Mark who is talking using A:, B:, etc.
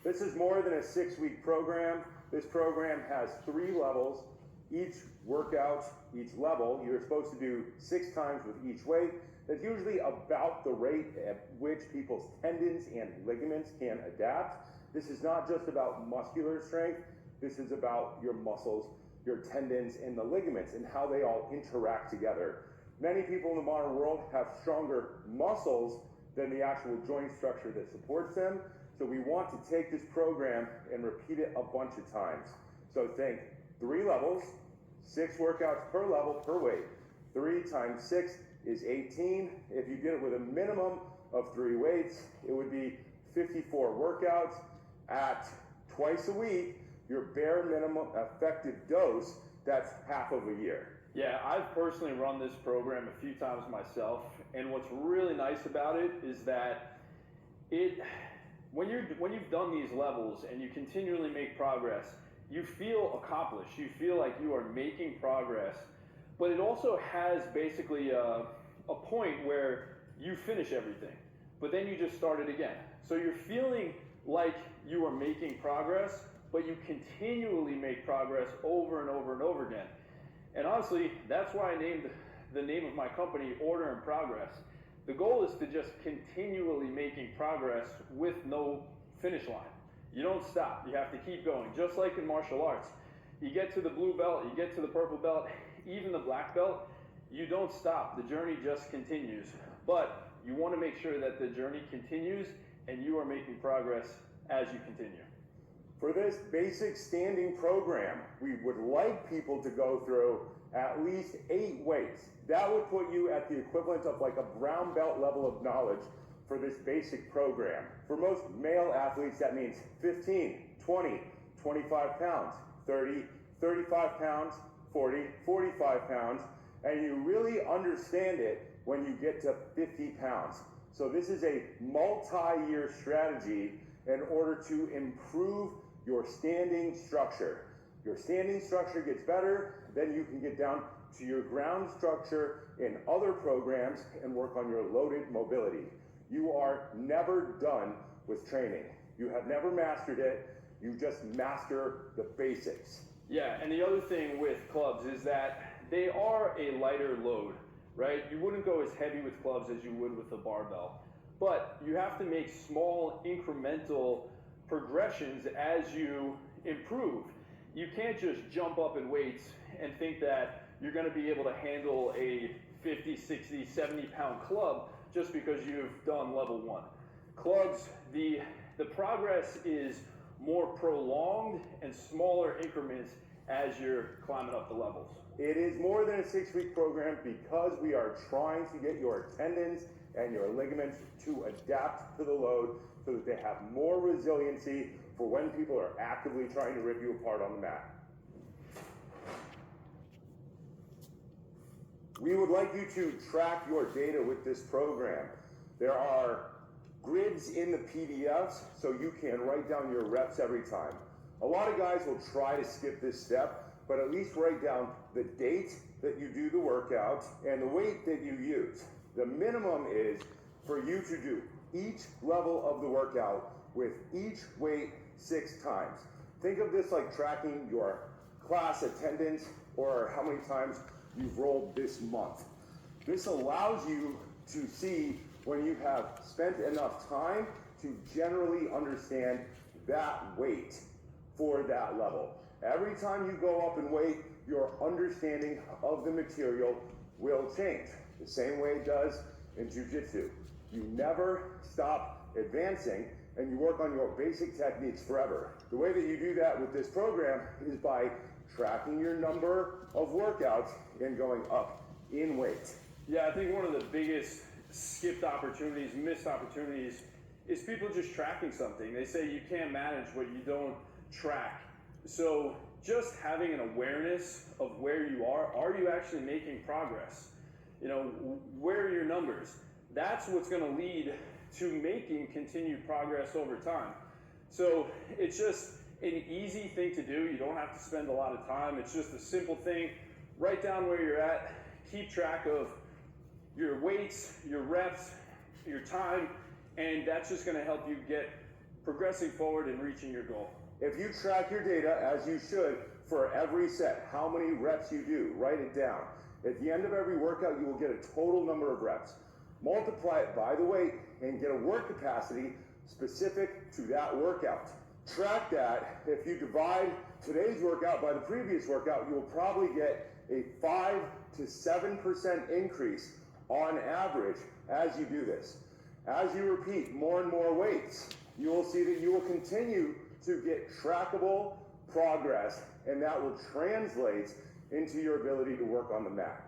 A: This is more than a 6-week program. This program has 3 levels. Each workout, each level, you're supposed to do 6 times with each weight. That's usually about the rate at which people's tendons and ligaments can adapt. This is not just about muscular strength. This is about your muscles, your tendons, and the ligaments, and how they all interact together. Many people in the modern world have stronger muscles than the actual joint structure that supports them. So we want to take this program and repeat it a bunch of times. So think 3 levels, 6 workouts per level per weight. 3 times 6 is 18. If you did it with a minimum of 3 weights, it would be 54 workouts at twice a week. Your bare minimum effective dose, that's half of a year.
B: Yeah, I've personally run this program a few times myself, and what's really nice about it is that when you've done these levels and you continually make progress, you feel accomplished. You feel like you are making progress, but it also has basically a point where you finish everything, but then you just start it again. So you're feeling like you are making progress, but you continually make progress over and over and over again. And honestly, that's why I named the name of my company Order and Progress. The goal is to just continually making progress with no finish line. You don't stop, you have to keep going. Just like in martial arts, you get to the blue belt, you get to the purple belt, even the black belt, you don't stop, the journey just continues. But you want to make sure that the journey continues and you are making progress as you continue.
A: For this basic standing program, we would like people to go through at least 8 weights. That would put you at the equivalent of like a brown belt level of knowledge for this basic program. For most male athletes, that means 15, 20, 25 pounds, 30, 35 pounds, 40, 45 pounds, and you really understand it when you get to 50 pounds. So this is a multi-year strategy in order to improve your standing structure. Your standing structure gets better, then you can get down to your ground structure in other programs and work on your loaded mobility. You are never done with training. You have never mastered it, you just master the basics.
B: Yeah, and the other thing with clubs is that they are a lighter load, right? You wouldn't go as heavy with clubs as you would with a barbell, but you have to make small incremental progressions as you improve. You can't just jump up in weights and think that you're going to be able to handle a 50, 60, 70 pound club just because you've done level 1. Clubs, the progress is more prolonged and smaller increments as you're climbing up the levels.
A: It is more than a 6-week program because we are trying to get your tendons and your ligaments to adapt to the load so that they have more resiliency for when people are actively trying to rip you apart on the mat. We would like you to track your data with this program. There are grids in the PDFs so you can write down your reps every time. A lot of guys will try to skip this step, but at least write down the date that you do the workout and the weight that you use. The minimum is for you to do each level of the workout with each weight 6 times. Think of this like tracking your class attendance or how many times you've rolled this month. This allows you to see when you have spent enough time to generally understand that weight for that level. Every time you go up in weight, your understanding of the material will change, the same way it does in jiu-jitsu. You never stop advancing and you work on your basic techniques forever. The way that you do that with this program is by tracking your number of workouts and going up in weight.
B: Yeah, I think one of the biggest skipped opportunities, missed opportunities, is people just tracking something. They say you can't manage what you don't track. So just having an awareness of where you are you actually making progress? You know, where are your numbers? That's what's going to lead to making continued progress over time. So it's just an easy thing to do. You don't have to spend a lot of time. It's just a simple thing. Write down where you're at. Keep track of your weights, your reps, your time, and that's just going to help you get progressing forward and reaching your goal.
A: If you track your data, as you should, for every set, how many reps you do, write it down. At the end of every workout, you will get a total number of reps. Multiply it by the weight and get a work capacity specific to that workout. Track that. If you divide today's workout by the previous workout, you will probably get a 5 to 7% increase on average as you do this. As you repeat more and more weights, you will see that you will continue to get trackable progress, and that will translate into your ability to work on the mat.